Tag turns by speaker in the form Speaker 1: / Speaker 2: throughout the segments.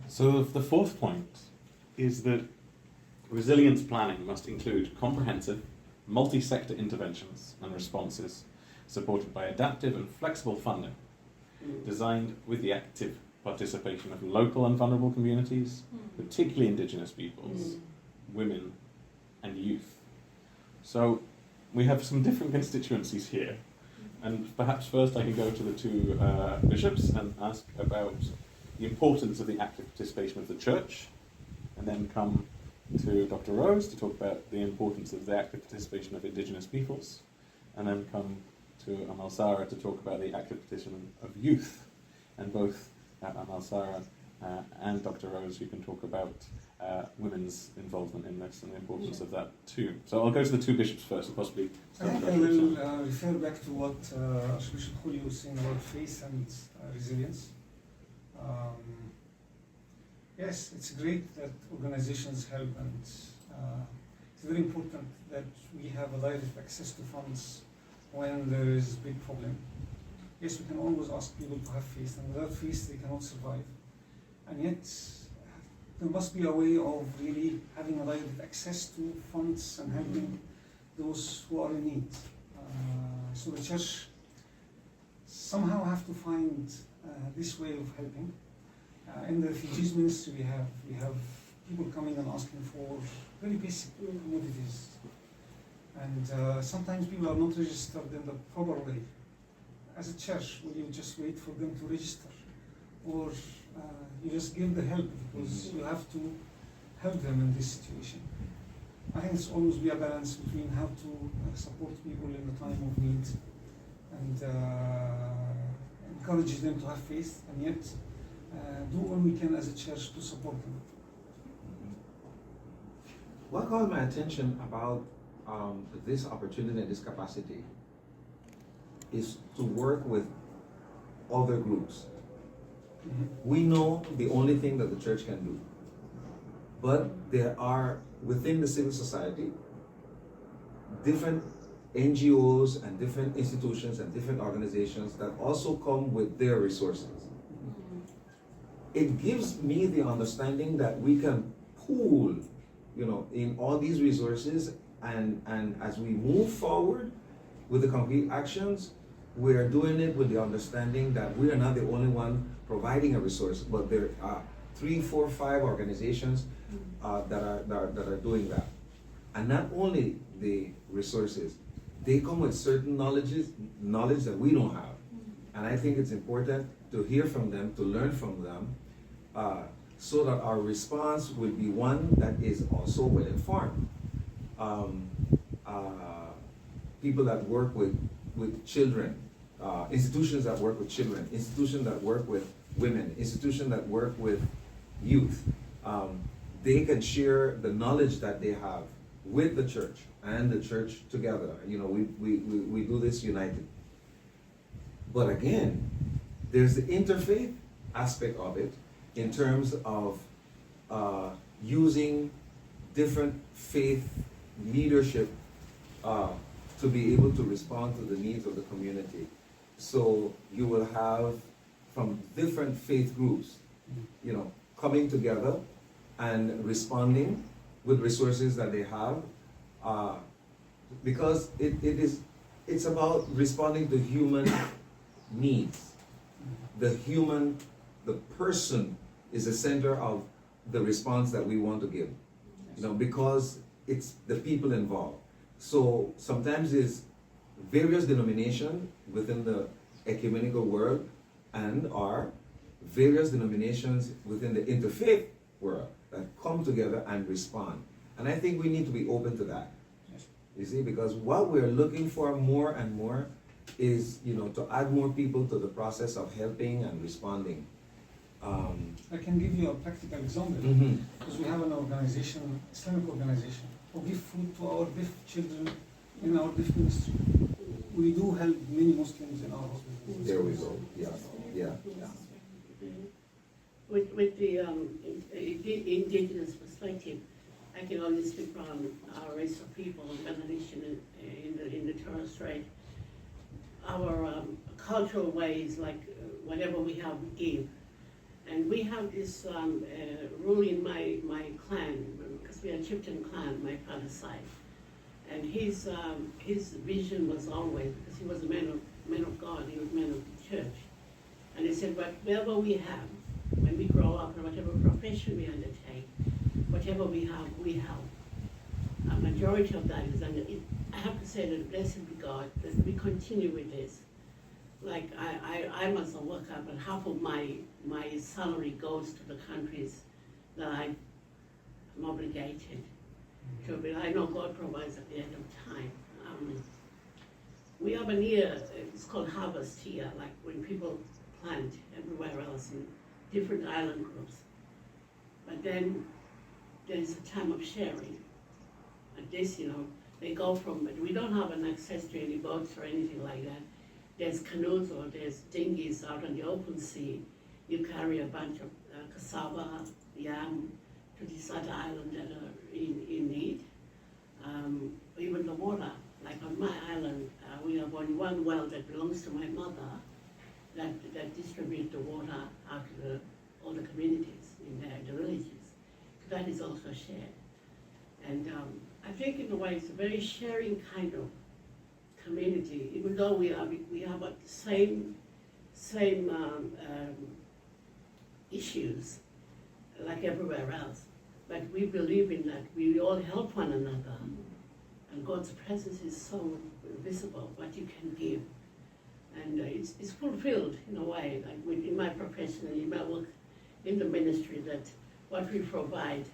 Speaker 1: So the fourth point is that resilience planning must include comprehensive, multi-sector interventions and responses supported by adaptive and flexible funding, designed with the active participation of local and vulnerable communities, particularly Indigenous peoples, women and youth. So we have some different constituencies here, and perhaps first I can go to the two bishops and ask about the importance of the active participation of the Church, and then come to Dr. Rose to talk about the importance of the active participation of Indigenous peoples, and then come to Amal to talk about the active participation of youth. And both Amal and Dr. Rose, you can talk about women's involvement in this and the importance of that too. So I'll go to the two bishops first, and possibly
Speaker 2: I think I will refer back to what Archbishop Julio was saying about faith and resilience. Yes, it's great that organizations help, and it's very important that we have a direct access to funds when there is a big problem. Yes, we can always ask people to have faith, and without faith they cannot survive. And yet, there must be a way of really having a direct access to funds and helping those who are in need. So the Church somehow have to find this way of helping. In the refugees ministry, we have people coming and asking for very basic commodities, and sometimes people are not registered in the proper way. As a church, will you just wait for them to register, or you just give the help because you have to help them in this situation? I think it's always be a balance between how to support people in the time of need and encourage them to have faith, and yet do all we can as a church to support them.
Speaker 3: What caught my attention about this opportunity and this capacity is to work with other groups. We know the only thing that the church can do, but there are within the civil society different NGOs and different institutions and different organizations that also come with their resources. It gives me the understanding that we can pool, in all these resources, and as we move forward with the concrete actions, we are doing it with the understanding that we are not the only one providing a resource, but there are 3, 4, 5 organizations that are doing that. And not only the resources, they come with certain knowledge that we don't have. And I think it's important to hear from them, to learn from them, so that our response will be one that is also well informed. People that work with children, institutions that work with children, institutions that work with women, institutions that work with youth, they can share the knowledge that they have with the church and the church together. We do this united. But again, there's the interfaith aspect of it in terms of using different faith leadership to be able to respond to the needs of the community. So you will have from different faith groups, coming together and responding with resources that they have, because it's about responding to human needs. The person is the center of the response that we want to give, because it's the people involved. So sometimes there's various denominations within the ecumenical world and are various denominations within the interfaith world that come together and respond. And I think we need to be open to that. You see, because what we're looking for more and more is, to add more people to the process of helping and responding.
Speaker 2: I can give you a practical example, because we have an organization, Islamic organization, who give food to our deaf children in our deaf ministry. We do help many Muslims in our hospitals.
Speaker 3: There we go. Yeah.
Speaker 4: With the Indigenous perspective, I can only speak from our race of people and Melanesian in the Torres Strait. Our cultural ways, like whatever we have, we give. And we have this rule in my clan, because we are a chieftain clan, my father's side. And his vision was always, because he was a man of God, he was a man of the church. And he said, whatever we have, when we grow up, and whatever profession we undertake, whatever we have, we help. A majority of that is, and I have to say that blessed be God, that we continue with this. Like I must work out, but half of my salary goes to the countries that I'm obligated to. But I know God provides at the end of time. We have an year, it's called harvest here, like when people plant everywhere else in different island groups. But then there's a time of sharing. At this, they go from, we don't have an access to any boats or anything like that. There's canoes or there's dinghies out on the open sea. You carry a bunch of cassava, yam to this other island that are in need. Even the water, like on my island, we have only one well that belongs to my mother that distributes the water out to all the communities in there, the villages. That is also shared. And I think in a way it's a very sharing kind of community, even though we have the same issues like everywhere else, but we believe in that we all help one another, and God's presence is so visible, what you can give, and it's fulfilled in a way, like in my profession, in my work in the ministry, that what we provide,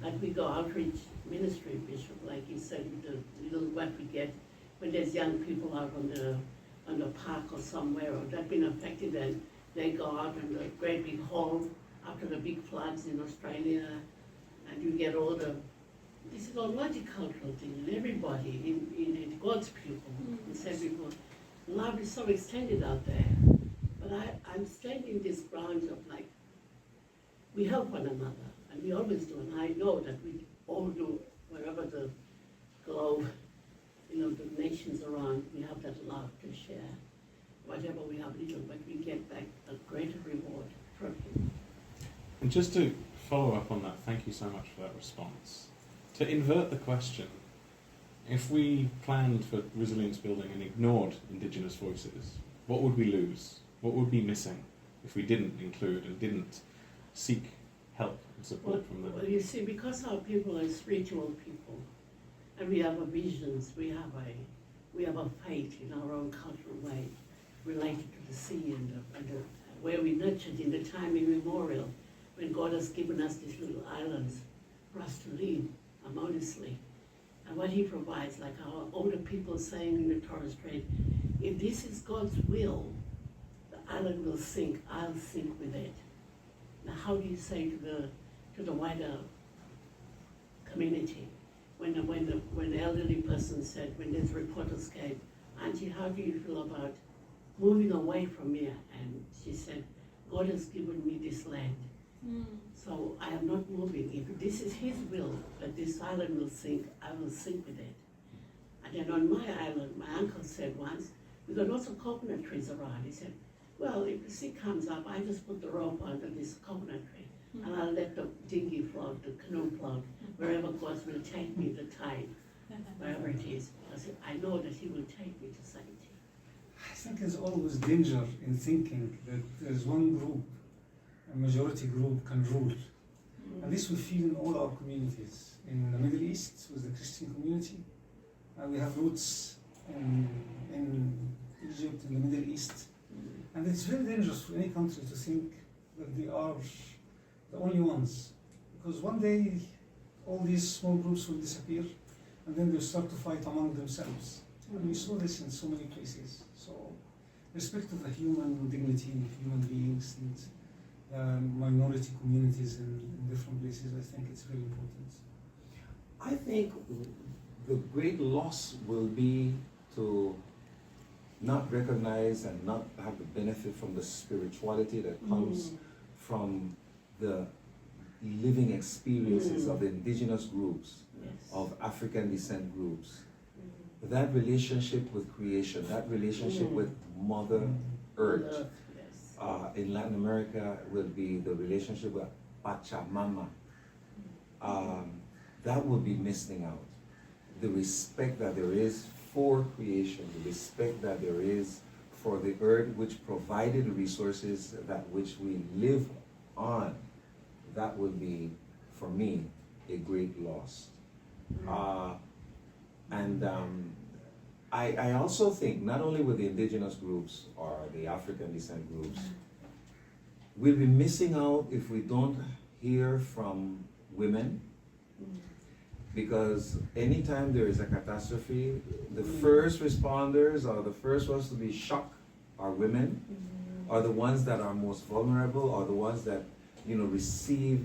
Speaker 4: like we go outreach ministry, Bishop, like he said, with the little what we get, when there's young people out on the park or somewhere, or that been affected, and they go out in the great big hall after the big floods in Australia, and you get all this is all multicultural thing, and everybody in God's people, and say people, love is so extended out there. But I'm standing this ground of like, we help one another, and we always do, and I know that we all do, wherever the globe, the nations around, we have that love to share. Whatever we have little, but we get back a greater reward from Him.
Speaker 1: And just to follow up on that, thank you so much for that response. To invert the question, if we planned for resilience building and ignored Indigenous voices, what would we lose? What would be missing if we didn't include and didn't seek help and support from them?
Speaker 4: Well, you see, because our people are spiritual people, and we have visions, we have a faith in our own cultural way, related to the sea and where we nurtured in the time immemorial, when God has given us these little islands for us to live harmoniously. And what He provides, like our older people saying in the Torres Strait, if this is God's will, the island will sink, I'll sink with it. Now how do you say to the wider community, when the elderly person said, when this reporters came, Auntie, how do you feel about moving away from here? And she said, God has given me this land. So I am not moving. If this is His will, that this island will sink, I will sink with it. And then on my island, my uncle said once, we got lots of coconut trees around. He said, well, if the sea comes up, I just put the rope under this coconut tree, and I'll let the dinghy float, the canoe float, wherever God will take me, the tide, wherever it is. Because I know that He will take me to safety.
Speaker 2: I think there's always danger in thinking that there's one group, a majority group, can rule. And this we feel in all our communities. In the Middle East, with the Christian community, we have roots in Egypt, in the Middle East. And it's very dangerous for any country to think that they are the only ones. Because one day, all these small groups will disappear, and then they'll start to fight among themselves. And we saw this in so many places. So, respect of the human dignity and human beings and minority communities in different places, I think it's very important.
Speaker 3: I think the great loss will be to not recognize and not have the benefit from the spirituality that comes from the living experiences of the indigenous groups, of African descent groups. That relationship with creation, that relationship with Mother Earth, In Latin America would be the relationship with Pachamama. That would be missing out. The respect that there is for creation, the respect that there is for the earth which provided the resources that which we live on, that would be, for me, a great loss. I also think, not only with the indigenous groups or the African descent groups, we'll be missing out if we don't hear from women, because anytime there is a catastrophe, the first responders or the first ones to be shocked are women, are the ones that are most vulnerable, are the ones that, receive,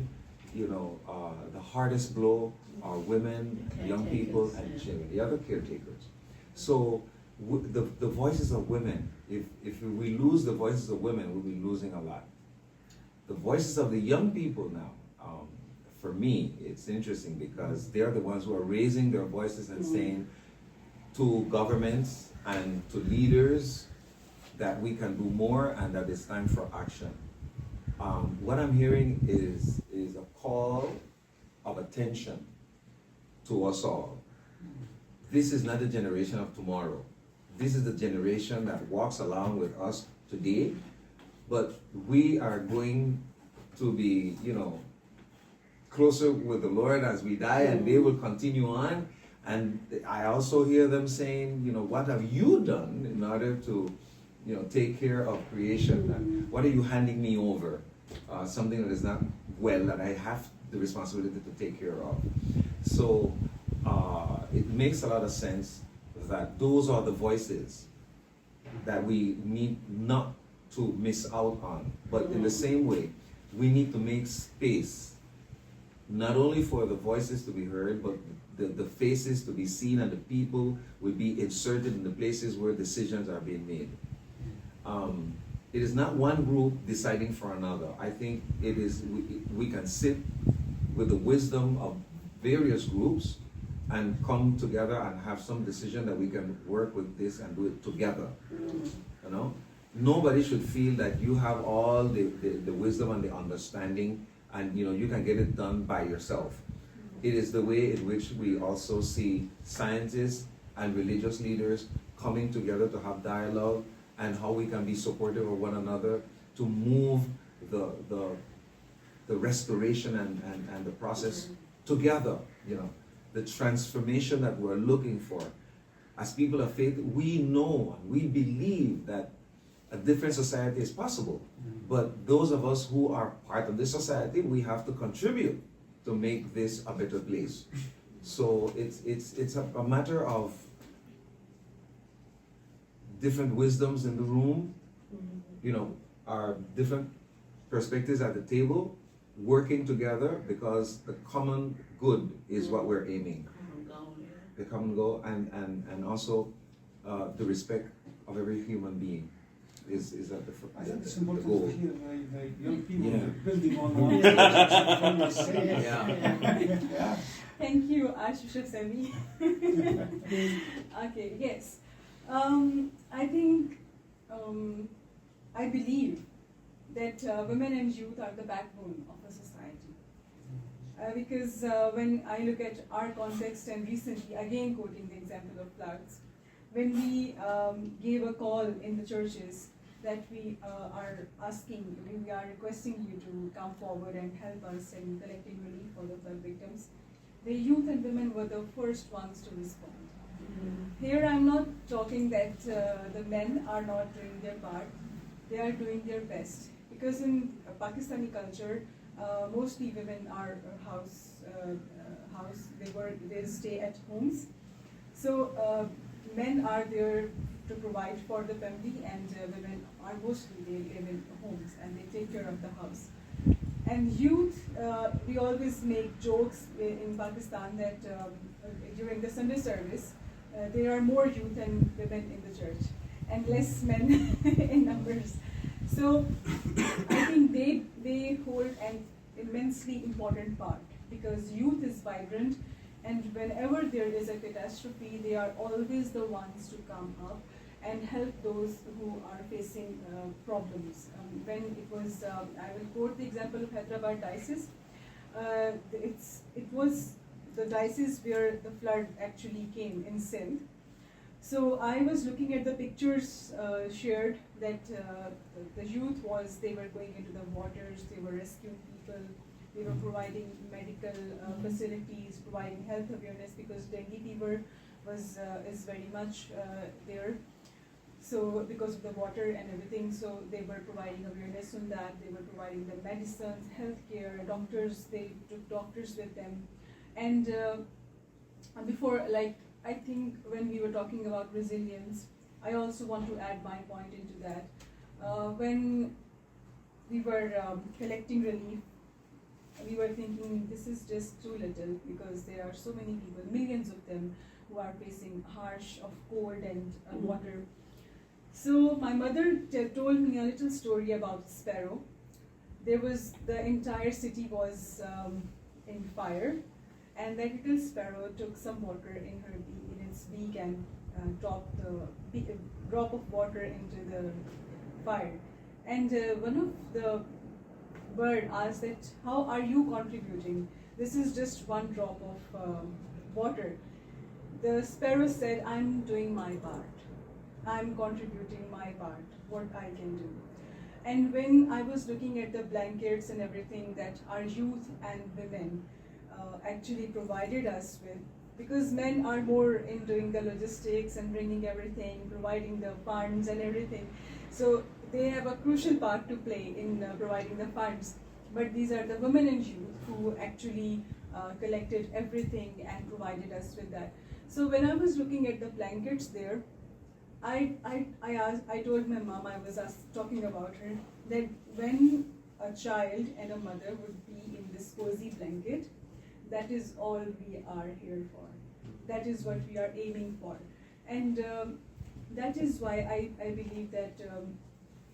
Speaker 3: the hardest blow are women, young people, and children, the other caretakers. So the voices of women, if we lose the voices of women, we'll be losing a lot. The voices of the young people now, for me, it's interesting because they're the ones who are raising their voices and saying to governments and to leaders that we can do more and that it's time for action. What I'm hearing is a call of attention to us all. This is not the generation of tomorrow. This is the generation that walks along with us today, but we are going to be, closer with the Lord as we die, and they will continue on. And I also hear them saying, what have you done in order to, take care of creation? And what are you handing me over? Something that is not well, that I have the responsibility to take care of. So it makes a lot of sense that those are the voices that we need not to miss out on. But in the same way, we need to make space, not only for the voices to be heard, but the faces to be seen, and the people will be inserted in the places where decisions are being made. It is not one group deciding for another. I think it is, we can sit with the wisdom of various groups and come together and have some decision that we can work with this and do it together. Nobody should feel that you have all the wisdom and the understanding and you can get it done by yourself. It is the way in which we also see scientists and religious leaders coming together to have dialogue, and how we can be supportive of one another to move the restoration and the process together. The transformation that we're looking for. As people of faith, we know and we believe that a different society is possible. But those of us who are part of this society, we have to contribute to make this a better place. So it's a matter of different wisdoms in the room, our different perspectives at the table, working together, because the common good is what we're aiming. The common goal, and also the respect of every human being is at the
Speaker 2: I think it's
Speaker 3: the
Speaker 2: important
Speaker 3: goal.
Speaker 2: to hear the young people
Speaker 3: Yeah.
Speaker 2: building on
Speaker 3: Yeah.
Speaker 5: Thank you, Archbishop Samy. Okay, yes. I think, I believe that women and youth are the backbone of a society. Because when I look at our context, and recently, again quoting the example of floods, when we gave a call in the churches that we are requesting you to come forward and help us in collecting relief for the flood victims, the youth and women were the first ones to respond. Here I'm not talking that the men are not doing their part, they are doing their best. Because in Pakistani culture, mostly women are they stay at homes. So men are there to provide for the family, and women are mostly, they live in homes and they take care of the house. And youth, we always make jokes in Pakistan that during the Sunday service, there are more youth and women in the church, and less men in numbers. So I think they hold an immensely important part, because youth is vibrant, and whenever there is a catastrophe, they are always the ones to come up and help those who are facing problems. When it was, I will quote the example of Hyderabad Diocese. It was the diocese where the flood actually came in Sindh. So I was looking at the pictures shared that the youth they were going into the waters, they were rescuing people, they were providing medical facilities, providing health awareness because dengue fever is very much there. So because of the water and everything, so they were providing awareness on that. They were providing the medicines, healthcare, doctors. They took doctors with them, and before, like I think when we were talking about resilience, I also want to add my point into that. When we were collecting relief, we were thinking this is just too little because there are so many people, millions of them, who are facing harsh of cold and water. So my mother told me a little story about sparrow. The entire city was in fire, and that little sparrow took some water in its beak and dropped a drop of water into the fire. And one of the bird asked that, how are you contributing? This is just one drop of water. The sparrow said, I'm doing my part. I'm contributing my part, what I can do. And when I was looking at the blankets and everything that our youth and women actually provided us with, because men are more in doing the logistics and bringing everything, providing the funds and everything. So they have a crucial part to play in providing the funds. But these are the women and youth who actually collected everything and provided us with that. So when I was looking at the blankets there, I told my mom, I was talking about her, that when a child and a mother would be in this cozy blanket, that is all we are here for. That is what we are aiming for. And that is why I believe that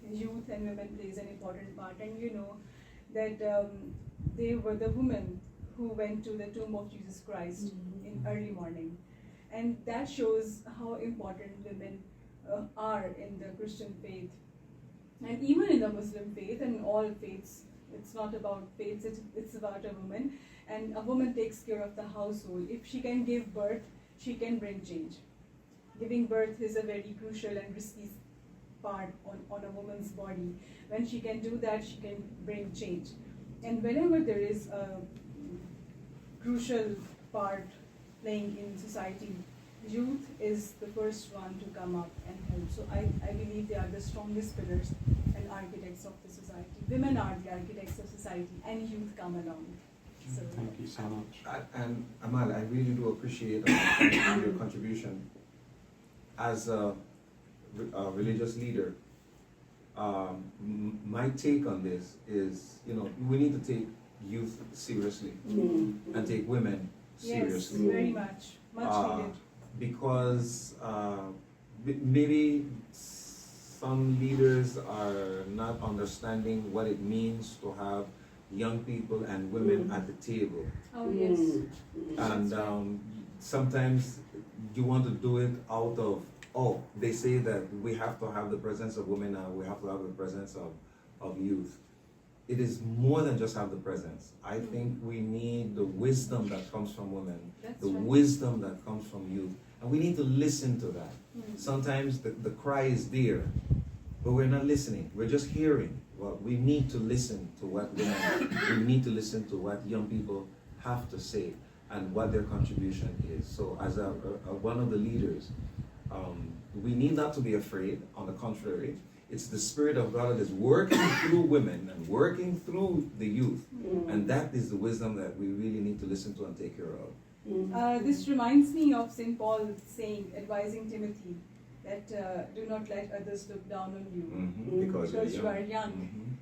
Speaker 5: youth and women plays an important part. And you know that they were the women who went to the tomb of Jesus Christ in early morning. And that shows how important women are in the Christian faith. And even in the Muslim faith and all faiths, it's not about faiths, it's about a woman. And a woman takes care of the household. If she can give birth, she can bring change. Giving birth is a very crucial and risky part on a woman's body. When she can do that, she can bring change. And whenever there is a crucial part playing in society, youth is the first one to come up and help. So I believe they are the strongest pillars and architects of the society. Women are the architects of society, and youth come along. So
Speaker 1: thank you so much.
Speaker 3: And Amal, I really do appreciate your contribution. As a religious leader, my take on this is, we need to take youth seriously and take women seriously.
Speaker 5: Yes, very much needed.
Speaker 3: Because maybe some leaders are not understanding what it means to have young people and women at the table.
Speaker 5: Oh yes.
Speaker 3: And sometimes you want to do it out of, they say that we have to have the presence of women and we have to have the presence of youth. It is more than just have the presence. I think we need the wisdom that comes from women, wisdom that comes from youth. And we need to listen to that. Sometimes the cry is there, but we're not listening. We're just hearing. Well, we need to listen to what women, we need to listen to what young people have to say and what their contribution is. So as one of the leaders, we need not to be afraid. On the contrary, it's the Spirit of God that is working through women and working through the youth. And that is the wisdom that we really need to listen to and take care of.
Speaker 5: This reminds me of St. Paul saying, advising Timothy, that do not let others look down on you because you are young.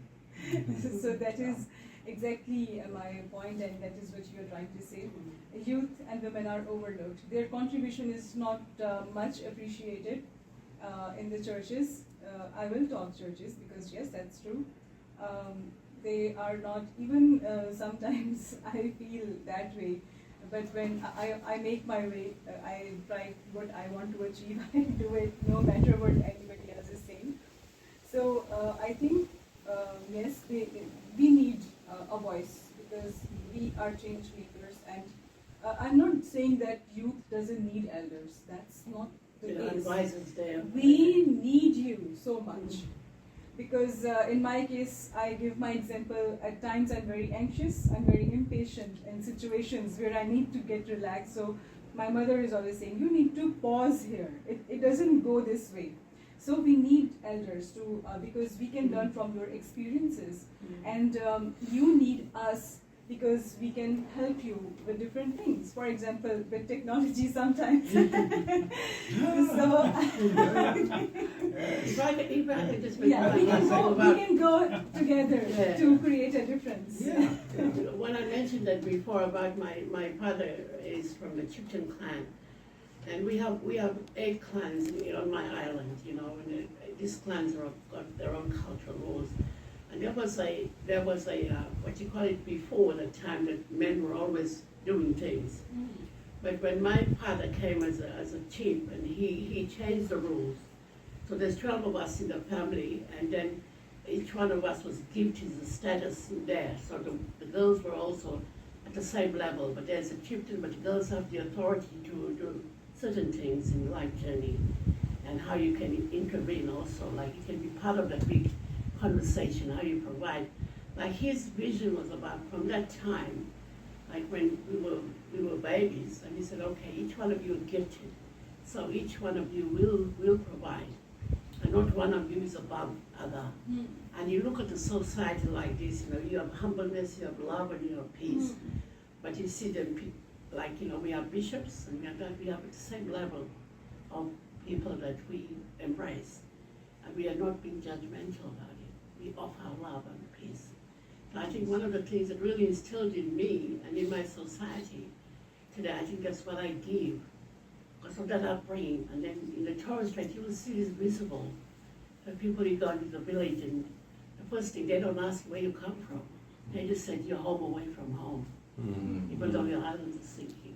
Speaker 5: So that is exactly my point, and that is what you are trying to say. Youth and women are overlooked. Their contribution is not much appreciated in the churches. I will talk churches because yes, that's true. They are not even, sometimes I feel that way, but when I make my way, I try what I want to achieve, I do it no matter what anybody else is saying. So I think, yes, we need a voice because we are change makers, and I'm not saying that youth doesn't need elders. That's not the
Speaker 4: There are
Speaker 5: case.
Speaker 4: advisors there.
Speaker 5: We need you so much. Because in my case, I give my example, at times I'm very anxious, I'm very impatient in situations where I need to get relaxed. So my mother is always saying, you need to pause here. It doesn't go this way. So we need elders to, because we can learn from your experiences. And you need us because we can help you with different things. For example, with technology sometimes. So,
Speaker 4: If I could just make
Speaker 5: yeah, we can go together
Speaker 4: Yeah.
Speaker 5: to create a difference.
Speaker 3: Yeah.
Speaker 4: When I mentioned that before about my father is from the Chieftain clan, and we have 8 clans on my island, and these clans are got their own cultural rules. And there was a what you call it before the time that men were always doing things. But when my father came as a chief, and he changed the rules. So there's 12 of us in the family, and then each one of us was gifted the status there. So the girls were also at the same level, but there's a chieftain, but the girls have the authority to do certain things in life journey, and how you can intervene also, like you can be part of that big conversation, how you provide. Like his vision was about from that time, like when we were babies, and he said, okay, each one of you are gifted, so each one of you will provide, and not one of you is above other. And you look at the society like this, you have humbleness, you have love, and you have peace. But you see them, like, we have bishops, and we have the same level of people that we embrace. And we are not being judgmental about it. We offer love and peace. And I think one of the things that really instilled in me and in my society today, I think that's what I give. Because of that upbringing. And then in the Torres Strait, you will see this visible. The people you go into the village, and the first thing, they don't ask where you come from. They just said, you're home away from home. Even though your island is sinking.